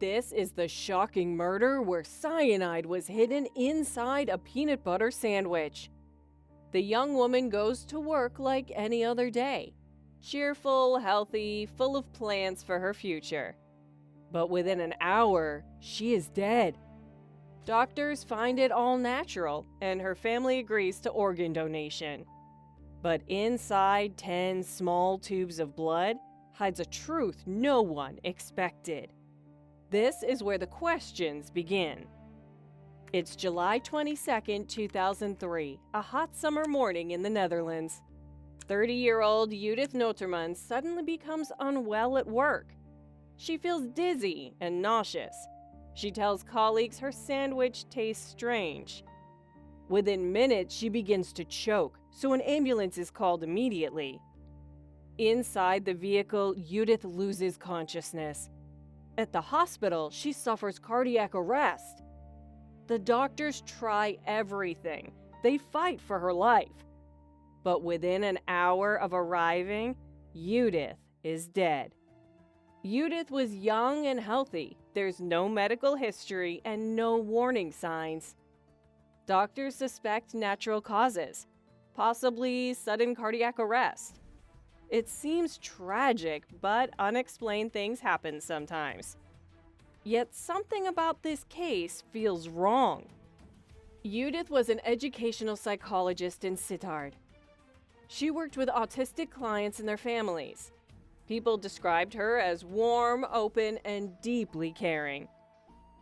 This is the shocking murder where cyanide was hidden inside a peanut butter sandwich. The young woman goes to work like any other day. Cheerful, healthy, full of plans for her future. But within an hour, she is dead. Doctors find it all natural, and her family agrees to organ donation. But inside 10 small tubes of blood hides a truth no one expected. This is where the questions begin. It's July 22, 2003, a hot summer morning in the Netherlands. 30-year-old Judith Noterman suddenly becomes unwell at work. She feels dizzy and nauseous. She tells colleagues her sandwich tastes strange. Within minutes, she begins to choke, so an ambulance is called immediately. Inside the vehicle, Judith loses consciousness. At the hospital, she suffers cardiac arrest. The doctors try everything. They fight for her life. But within an hour of arriving, Judith is dead. Judith was young and healthy. There's no medical history and no warning signs. Doctors suspect natural causes, possibly sudden cardiac arrest. It seems tragic, but unexplained things happen sometimes. Yet something about this case feels wrong. Judith was an educational psychologist in Sittard. She worked with autistic clients and their families. People described her as warm, open, and deeply caring.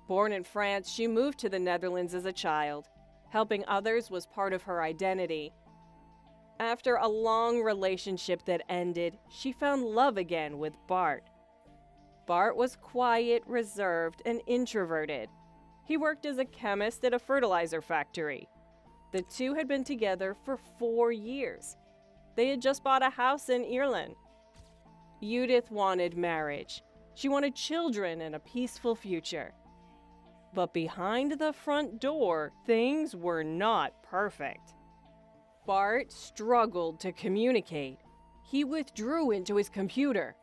Born in France, she moved to the Netherlands as a child. Helping others was part of her identity. After a long relationship that ended, she found love again with Bart. Bart was quiet, reserved, and introverted. He worked as a chemist at a fertilizer factory. The two had been together for 4 years. They had just bought a house in Ireland. Judith wanted marriage. She wanted children and a peaceful future. But behind the front door, things were not perfect. Bart struggled to communicate. He withdrew into his computer.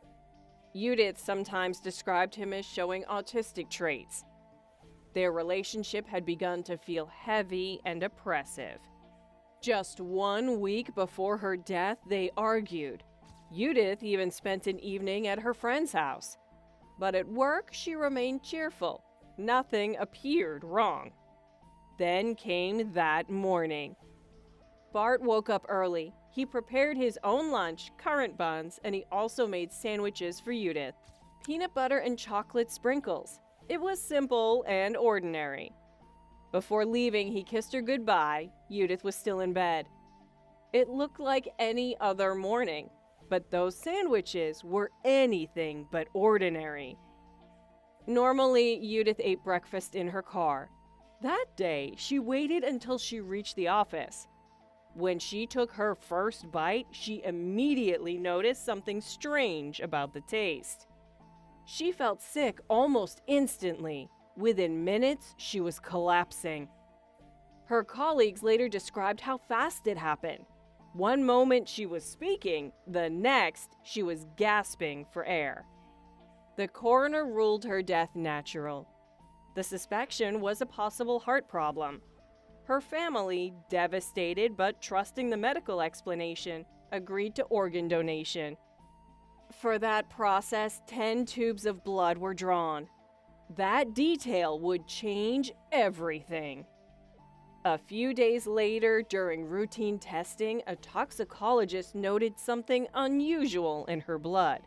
Judith sometimes described him as showing autistic traits. Their relationship had begun to feel heavy and oppressive. Just 1 week before her death, they argued. Judith even spent an evening at her friend's house. But at work, she remained cheerful. Nothing appeared wrong. Then came that morning. Bart woke up early. He prepared his own lunch, currant buns, and he also made sandwiches for Judith. Peanut butter and chocolate sprinkles. It was simple and ordinary. Before leaving, he kissed her goodbye. Judith was still in bed. It looked like any other morning, but those sandwiches were anything but ordinary. Normally, Judith ate breakfast in her car. That day, she waited until she reached the office. When she took her first bite, she immediately noticed something strange about the taste. She felt sick almost instantly. Within minutes, she was collapsing. Her colleagues later described how fast it happened. One moment she was speaking, the next she was gasping for air. The coroner ruled her death natural. The suspicion was a possible heart problem. Her family, devastated but trusting the medical explanation, agreed to organ donation. For that process, 10 tubes of blood were drawn. That detail would change everything. A few days later, during routine testing, a toxicologist noted something unusual in her blood.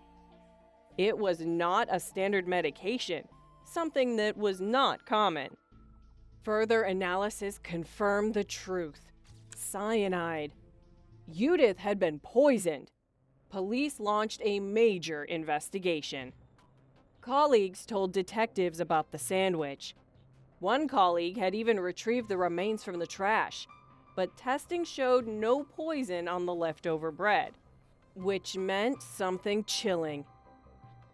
It was not a standard medication, something that was not common. Further analysis confirmed the truth. Cyanide. Judith had been poisoned. Police launched a major investigation. Colleagues told detectives about the sandwich. One colleague had even retrieved the remains from the trash, but testing showed no poison on the leftover bread, which meant something chilling.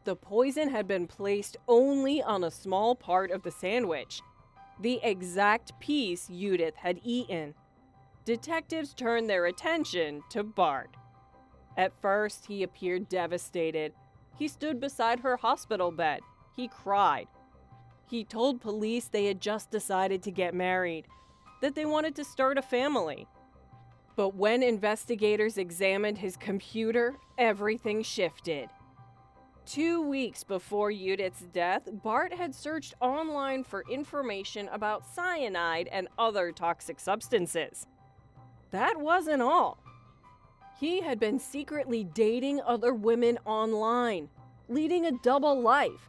The poison had been placed only on a small part of the sandwich, the exact piece Judith had eaten. Detectives turned their attention to Bart. At first, he appeared devastated. He stood beside her hospital bed. He cried. He told police they had just decided to get married, that they wanted to start a family. But when investigators examined his computer, everything shifted. 2 weeks before Judith's death, Bart had searched online for information about cyanide and other toxic substances. That wasn't all. He had been secretly dating other women online, leading a double life.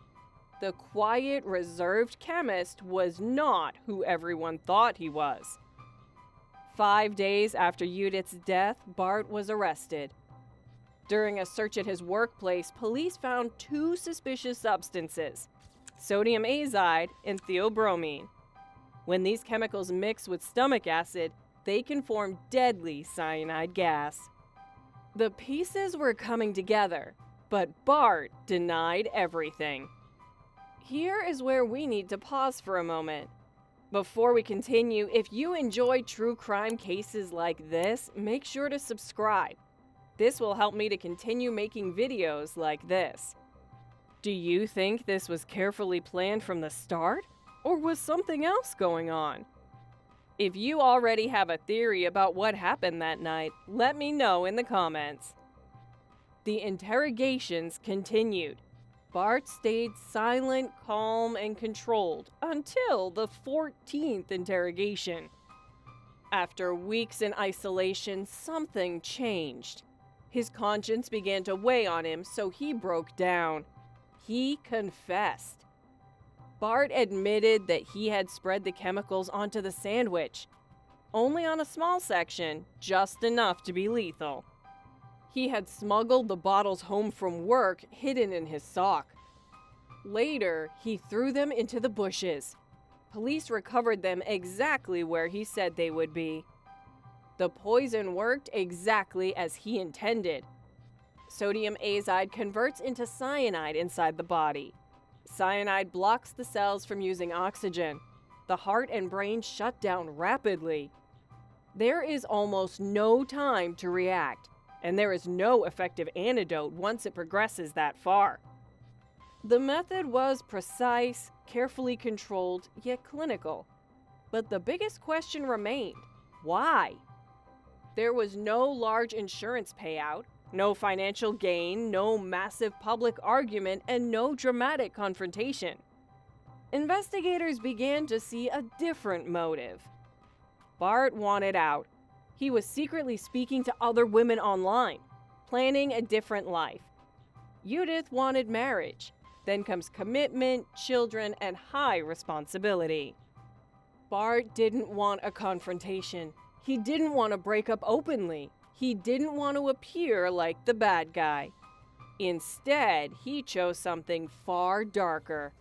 The quiet, reserved chemist was not who everyone thought he was. 5 days after Judith's death, Bart was arrested. During a search at his workplace, police found 2 suspicious substances, sodium azide and theobromine. When these chemicals mix with stomach acid, they can form deadly cyanide gas. The pieces were coming together, but Bart denied everything. Here is where we need to pause for a moment. Before we continue, if you enjoy true crime cases like this, make sure to subscribe. This will help me to continue making videos like this. Do you think this was carefully planned from the start? Or was something else going on? If you already have a theory about what happened that night, let me know in the comments. The interrogations continued. Bart stayed silent, calm, and controlled until the 14th interrogation. After weeks in isolation, something changed. His conscience began to weigh on him, so he broke down. He confessed. Bart admitted that he had spread the chemicals onto the sandwich. Only on a small section, just enough to be lethal. He had smuggled the bottles home from work, hidden in his sock. Later, he threw them into the bushes. Police recovered them exactly where he said they would be. The poison worked exactly as he intended. Sodium azide converts into cyanide inside the body. Cyanide blocks the cells from using oxygen. The heart and brain shut down rapidly. There is almost no time to react, and there is no effective antidote once it progresses that far. The method was precise, carefully controlled, yet clinical. But the biggest question remained: why? There was no large insurance payout, no financial gain, no massive public argument, and no dramatic confrontation. Investigators began to see a different motive. Bart wanted out. He was secretly speaking to other women online, planning a different life. Judith wanted marriage. Then comes commitment, children, and high responsibility. Bart didn't want a confrontation. He didn't want to break up openly. He didn't want to appear like the bad guy. Instead, he chose something far darker.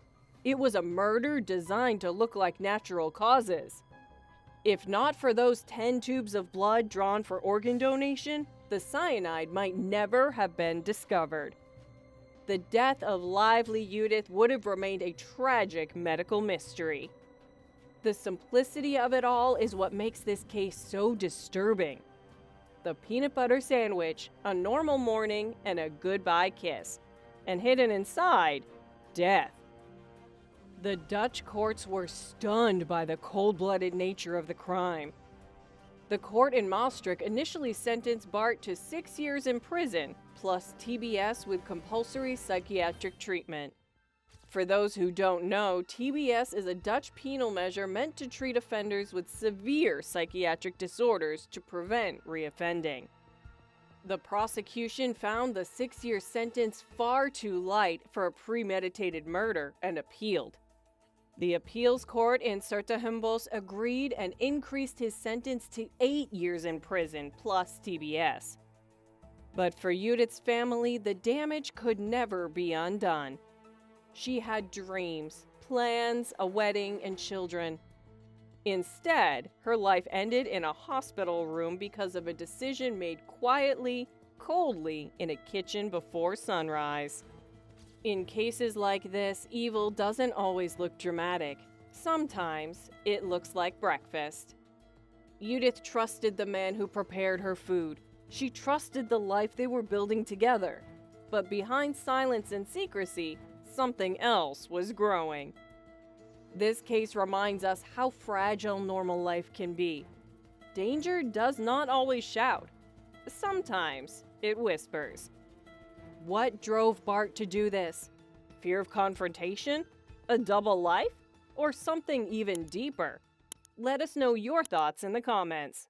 It was a murder designed to look like natural causes. If not for those 10 tubes of blood drawn for organ donation, the cyanide might never have been discovered. The death of lively Judith would have remained a tragic medical mystery. The simplicity of it all is what makes this case so disturbing. The peanut butter sandwich, a normal morning, and a goodbye kiss. And hidden inside, death. The Dutch courts were stunned by the cold-blooded nature of the crime. The court in Maastricht initially sentenced Bart to 6 years in prison, plus TBS with compulsory psychiatric treatment. For those who don't know, TBS is a Dutch penal measure meant to treat offenders with severe psychiatric disorders to prevent reoffending. The prosecution found the 6-year sentence far too light for a premeditated murder and appealed. The appeals court in 's-Hertogenbosch agreed and increased his sentence to 8 years in prison plus TBS. But for Judith's family, the damage could never be undone. She had dreams, plans, a wedding, and children. Instead, her life ended in a hospital room because of a decision made quietly, coldly, in a kitchen before sunrise. In cases like this, evil doesn't always look dramatic. Sometimes, it looks like breakfast. Judith trusted the man who prepared her food. She trusted the life they were building together. But behind silence and secrecy, something else was growing. This case reminds us how fragile normal life can be. Danger does not always shout. Sometimes it whispers. What drove Bart to do this? Fear of confrontation? A double life? Or something even deeper? Let us know your thoughts in the comments.